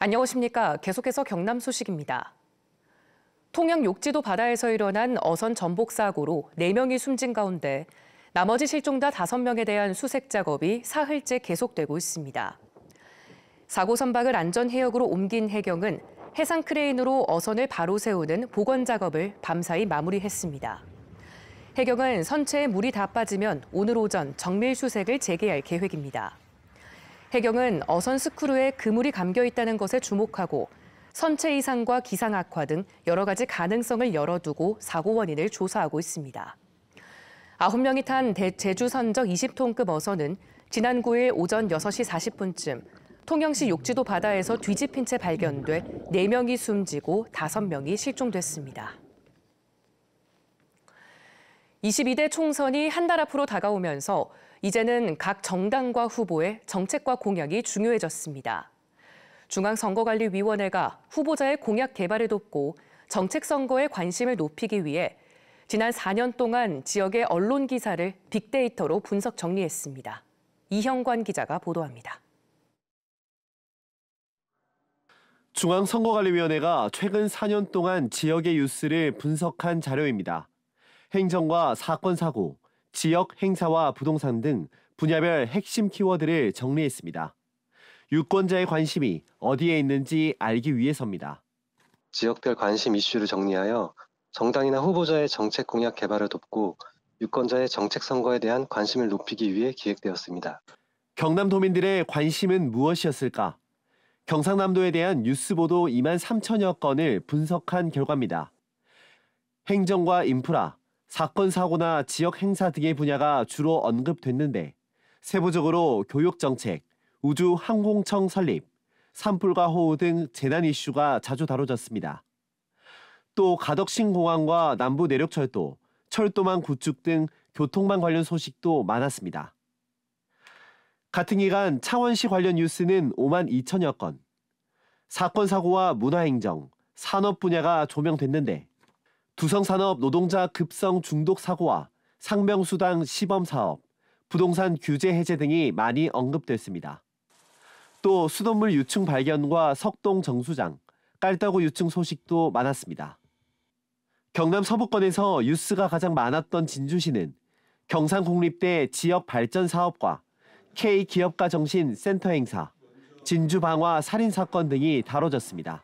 안녕하십니까. 계속해서 경남 소식입니다. 통영 욕지도 바다에서 일어난 어선 전복 사고로 4명이 숨진 가운데 나머지 실종자 5명에 대한 수색 작업이 사흘째 계속되고 있습니다. 사고 선박을 안전해역으로 옮긴 해경은 해상 크레인으로 어선을 바로 세우는 복원 작업을 밤사이 마무리했습니다. 해경은 선체에 물이 다 빠지면 오늘 오전 정밀 수색을 재개할 계획입니다. 해경은 어선 스크루에 그물이 감겨 있다는 것에 주목하고 선체 이상과 기상 악화 등 여러 가지 가능성을 열어두고 사고 원인을 조사하고 있습니다. 9명이 탄 제주 선적 20톤급 어선은 지난 9일 오전 6시 40분쯤 통영시 욕지도 바다에서 뒤집힌 채 발견돼 4명이 숨지고 5명이 실종됐습니다. 22대 총선이 한 달 앞으로 다가오면서 이제는 각 정당과 후보의 정책과 공약이 중요해졌습니다. 중앙선거관리위원회가 후보자의 공약 개발을 돕고 정책 선거에 관심을 높이기 위해 지난 4년 동안 지역의 언론 기사를 빅데이터로 분석 정리했습니다. 이형관 기자가 보도합니다. 중앙선거관리위원회가 최근 4년 동안 지역의 뉴스를 분석한 자료입니다. 행정과 사건 사고, 지역 행사와 부동산 등 분야별 핵심 키워드를 정리했습니다. 유권자의 관심이 어디에 있는지 알기 위해서입니다. 지역별 관심 이슈를 정리하여 정당이나 후보자의 정책 공약 개발을 돕고 유권자의 정책 선거에 대한 관심을 높이기 위해 기획되었습니다. 경남도민들의 관심은 무엇이었을까? 경상남도에 대한 뉴스 보도 2만 3천여 건을 분석한 결과입니다. 행정과 인프라, 사건 사고나 지역 행사 등의 분야가 주로 언급됐는데 세부적으로 교육정책, 우주항공청 설립, 산불과 호우 등 재난 이슈가 자주 다뤄졌습니다. 또 가덕신공항과 남부내륙철도, 철도망 구축 등 교통망 관련 소식도 많았습니다. 같은 기간 창원시 관련 뉴스는 5만 2천여 건, 사건 사고와 문화행정, 산업 분야가 조명됐는데 두성산업 노동자 급성 중독 사고와 상병수당 시범 사업, 부동산 규제 해제 등이 많이 언급됐습니다. 또 수돗물 유충 발견과 석동 정수장, 깔따구 유충 소식도 많았습니다. 경남 서부권에서 뉴스가 가장 많았던 진주시는 경상국립대 지역 발전 사업과 K기업가 정신 센터 행사, 진주방화 살인사건 등이 다뤄졌습니다.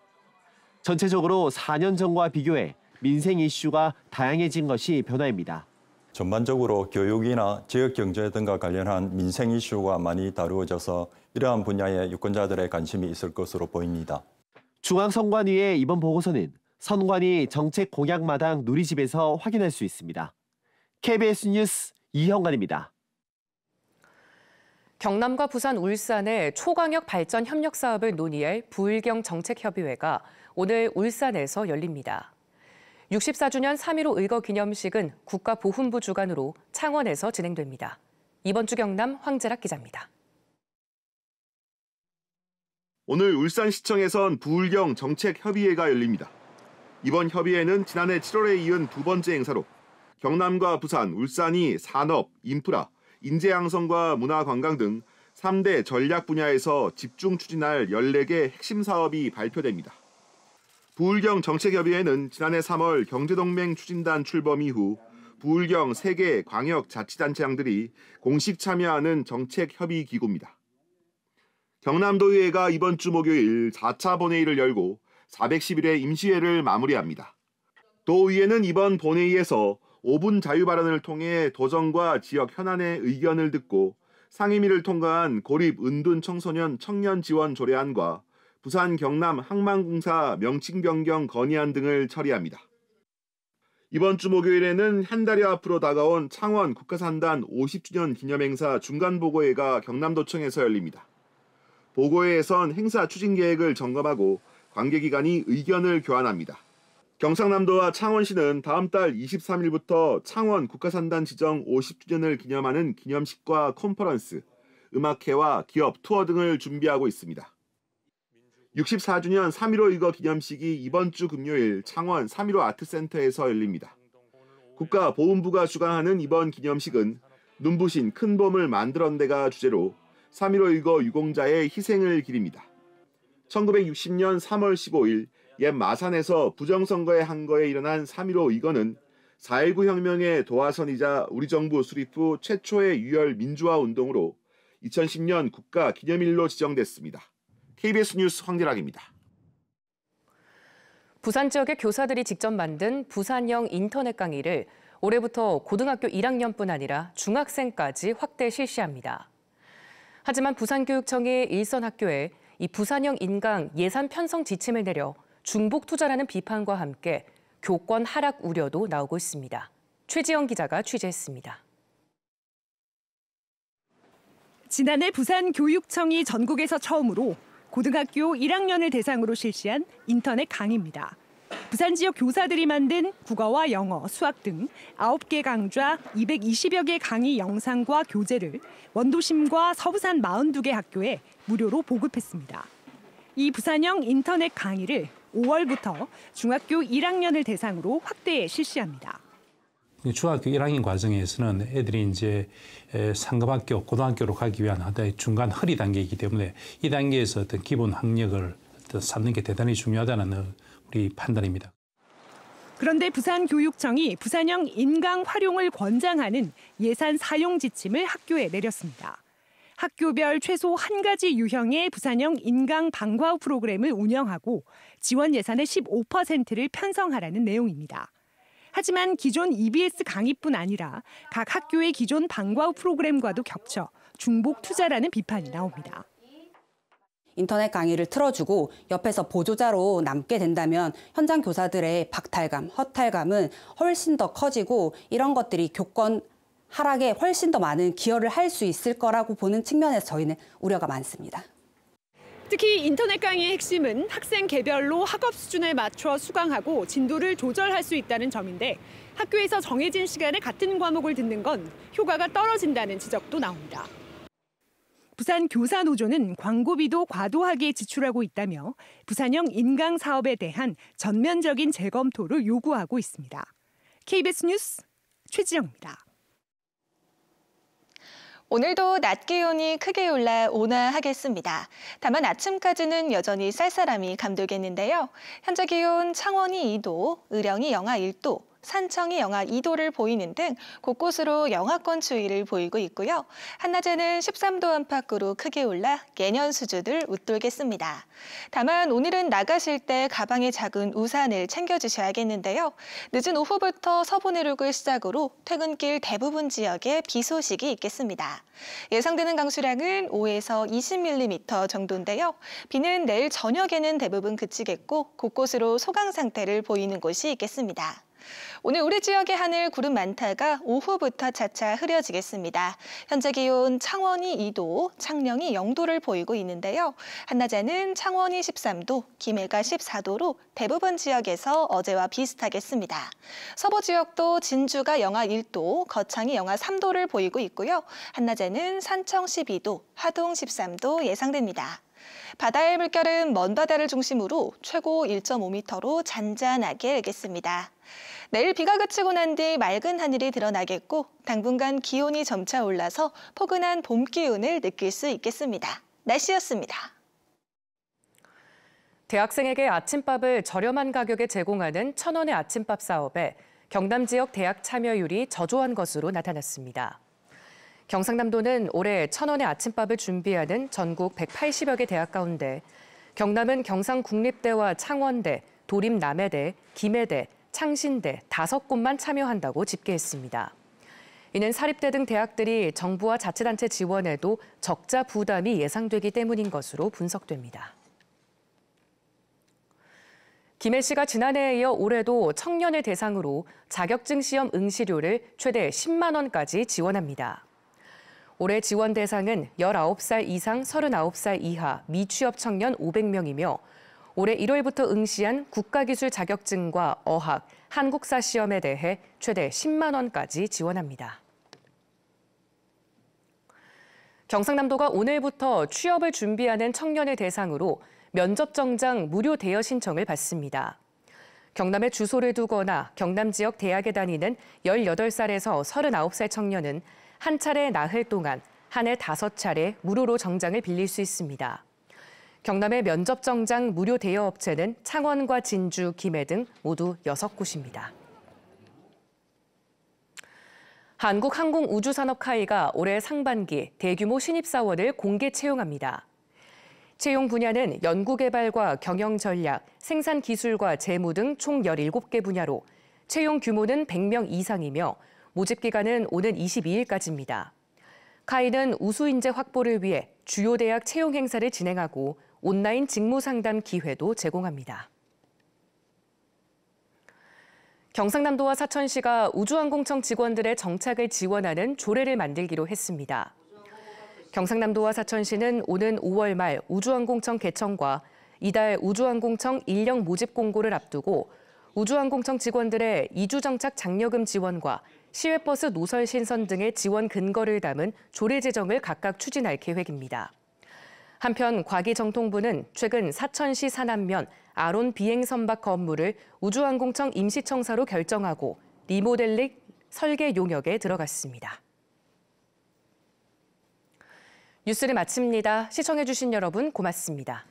전체적으로 4년 전과 비교해 민생 이슈가 다양해진 것이 변화입니다. 전반적으로 교육이나 지역경제 등과 관련한 민생 이슈가 많이 다루어져서 이러한 분야에 유권자들의 관심이 있을 것으로 보입니다. 중앙선관위의 이번 보고서는 선관위 정책 공약마당 누리집에서 확인할 수 있습니다. KBS 뉴스 이형관입니다. 경남과 부산, 울산의 초광역 발전 협력 사업을 논의할 부울경 정책협의회가 오늘 울산에서 열립니다. 64주년 3.15 의거 기념식은 국가보훈부 주관으로 창원에서 진행됩니다. 이번 주 경남 황재락 기자입니다. 오늘 울산시청에선 부울경 정책협의회가 열립니다. 이번 협의회는 지난해 7월에 이은 두 번째 행사로 경남과 부산, 울산이 산업, 인프라, 인재양성과 문화관광 등 3대 전략 분야에서 집중 추진할 14개 핵심 사업이 발표됩니다. 부울경 정책협의회는 지난해 3월 경제동맹 추진단 출범 이후 부울경 3개 광역자치단체장들이 공식 참여하는 정책협의기구입니다. 경남도의회가 이번 주 목요일 4차 본회의를 열고 410일의 임시회를 마무리합니다. 도의회는 이번 본회의에서 5분 자유발언을 통해 도정과 지역 현안의 의견을 듣고 상임위를 통과한 고립 은둔 청소년 청년 지원 조례안과 부산 경남 항만공사 명칭 변경 건의안 등을 처리합니다. 이번 주 목요일에는 한 달여 앞으로 다가온 창원 국가산단 50주년 기념행사 중간보고회가 경남도청에서 열립니다. 보고회에선 행사 추진 계획을 점검하고 관계기관이 의견을 교환합니다. 경상남도와 창원시는 다음 달 23일부터 창원 국가산단 지정 50주년을 기념하는 기념식과 컨퍼런스, 음악회와 기업 투어 등을 준비하고 있습니다. 64주년 3.15 의거 기념식이 이번 주 금요일 창원 3.15 아트센터에서 열립니다. 국가보훈부가 주관하는 이번 기념식은 눈부신 큰 봄을 만들어낸다가 주제로 3.15 의거 유공자의 희생을 기립니다. 1960년 3월 15일 옛 마산에서 부정선거에 한 거에 일어난 3.15 의거는 4.19 혁명의 도화선이자 우리 정부 수립 후 최초의 유혈 민주화 운동으로 2010년 국가 기념일로 지정됐습니다. KBS 뉴스 황진학입니다. 부산 지역의 교사들이 직접 만든 부산형 인터넷 강의를 올해부터 고등학교 1학년뿐 아니라 중학생까지 확대 실시합니다. 하지만 부산교육청이 일선 학교에 이 부산형 인강 예산 편성 지침을 내려 중복 투자라는 비판과 함께 교권 하락 우려도 나오고 있습니다. 최지영 기자가 취재했습니다. 지난해 부산교육청이 전국에서 처음으로 고등학교 1학년을 대상으로 실시한 인터넷 강의입니다. 부산 지역 교사들이 만든 국어와 영어, 수학 등 9개 강좌 220여 개 강의 영상과 교재를 원도심과 서부산 42개 학교에 무료로 보급했습니다. 이 부산형 인터넷 강의를 5월부터 중학교 1학년을 대상으로 확대 실시합니다. 중학교 1학년 과정에서는 애들이 이제 상급학교, 고등학교로 가기 위한 하나의 중간 허리 단계이기 때문에 이 단계에서 어떤 기본 학력을 쌓는 게 대단히 중요하다는 우리 판단입니다. 그런데 부산교육청이 부산형 인강 활용을 권장하는 예산 사용 지침을 학교에 내렸습니다. 학교별 최소 한 가지 유형의 부산형 인강 방과 후 프로그램을 운영하고 지원 예산의 15%를 편성하라는 내용입니다. 하지만 기존 EBS 강의뿐 아니라 각 학교의 기존 방과 후 프로그램과도 겹쳐 중복 투자라는 비판이 나옵니다. 인터넷 강의를 틀어주고 옆에서 보조자로 남게 된다면 현장 교사들의 박탈감, 허탈감은 훨씬 더 커지고 이런 것들이 교권 하락에 훨씬 더 많은 기여를 할 수 있을 거라고 보는 측면에서 저희는 우려가 많습니다. 특히 인터넷 강의의 핵심은 학생 개별로 학업 수준에 맞춰 수강하고 진도를 조절할 수 있다는 점인데 학교에서 정해진 시간에 같은 과목을 듣는 건 효과가 떨어진다는 지적도 나옵니다. 부산 교사노조는 광고비도 과도하게 지출하고 있다며 부산형 인강 사업에 대한 전면적인 재검토를 요구하고 있습니다. KBS 뉴스 최지영입니다. 오늘도 낮 기온이 크게 올라 온화하겠습니다. 다만 아침까지는 여전히 쌀쌀함이 감돌겠는데요. 현재 기온 창원이 2도, 의령이 영하 1도, 산청이 영하 2도를 보이는 등 곳곳으로 영하권 추위를 보이고 있고요. 한낮에는 13도 안팎으로 크게 올라 예년 수준을 웃돌겠습니다. 다만 오늘은 나가실 때 가방에 작은 우산을 챙겨주셔야겠는데요. 늦은 오후부터 서부 내륙을 시작으로 퇴근길 대부분 지역에 비 소식이 있겠습니다. 예상되는 강수량은 5에서 20mm 정도인데요. 비는 내일 저녁에는 대부분 그치겠고 곳곳으로 소강 상태를 보이는 곳이 있겠습니다. 오늘 우리 지역의 하늘 구름 많다가 오후부터 차차 흐려지겠습니다. 현재 기온 창원이 2도, 창녕이 0도를 보이고 있는데요. 한낮에는 창원이 13도, 김해가 14도로 대부분 지역에서 어제와 비슷하겠습니다. 서부 지역도 진주가 영하 1도, 거창이 영하 3도를 보이고 있고요. 한낮에는 산청 12도, 하동 13도 예상됩니다. 바다의 물결은 먼 바다를 중심으로 최고 1.5m로 잔잔하게 일겠습니다. 내일 비가 그치고 난 뒤 맑은 하늘이 드러나겠고 당분간 기온이 점차 올라서 포근한 봄 기운을 느낄 수 있겠습니다. 날씨였습니다. 대학생에게 아침밥을 저렴한 가격에 제공하는 1,000원의 아침밥 사업에 경남 지역 대학 참여율이 저조한 것으로 나타났습니다. 경상남도는 올해 1,000원의 아침밥을 준비하는 전국 180여 개 대학 가운데 경남은 경상국립대와 창원대, 도림남해대, 김해대, 창신대 5곳만 참여한다고 집계했습니다. 이는 사립대 등 대학들이 정부와 자치단체 지원에도 적자 부담이 예상되기 때문인 것으로 분석됩니다. 김해시가 지난해에 이어 올해도 청년을 대상으로 자격증 시험 응시료를 최대 10만 원까지 지원합니다. 올해 지원 대상은 19살 이상 39살 이하 미취업 청년 500명이며 올해 1월부터 응시한 국가기술 자격증과 어학, 한국사 시험에 대해 최대 10만 원까지 지원합니다. 경상남도가 오늘부터 취업을 준비하는 청년을 대상으로 면접 정장 무료 대여 신청을 받습니다. 경남에 주소를 두거나 경남 지역 대학에 다니는 18살에서 39살 청년은 한 차례 나흘 동안 한 해 5차례 무료로 정장을 빌릴 수 있습니다. 경남의 면접 정장 무료 대여 업체는 창원과 진주, 김해 등 모두 6곳입니다. 한국항공우주산업카이가 올해 상반기 대규모 신입사원을 공개 채용합니다. 채용 분야는 연구개발과 경영전략, 생산기술과 재무 등 총 17개 분야로 채용 규모는 100명 이상이며 모집 기간은 오는 22일까지입니다. 카이는 우수인재 확보를 위해 주요 대학 채용 행사를 진행하고 온라인 직무 상담 기회도 제공합니다. 경상남도와 사천시가 우주항공청 직원들의 정착을 지원하는 조례를 만들기로 했습니다. 경상남도와 사천시는 오는 5월 말 우주항공청 개청과 이달 우주항공청 인력 모집 공고를 앞두고 우주항공청 직원들의 이주 정착 장려금 지원과 시외버스 노설 신선 등의 지원 근거를 담은 조례 제정을 각각 추진할 계획입니다. 한편 과기정통부는 최근 사천시 산안면 아론 비행 선박 건물을 우주항공청 임시청사로 결정하고 리모델링 설계 용역에 들어갔습니다. 뉴스를 마칩니다. 시청해주신 여러분 고맙습니다.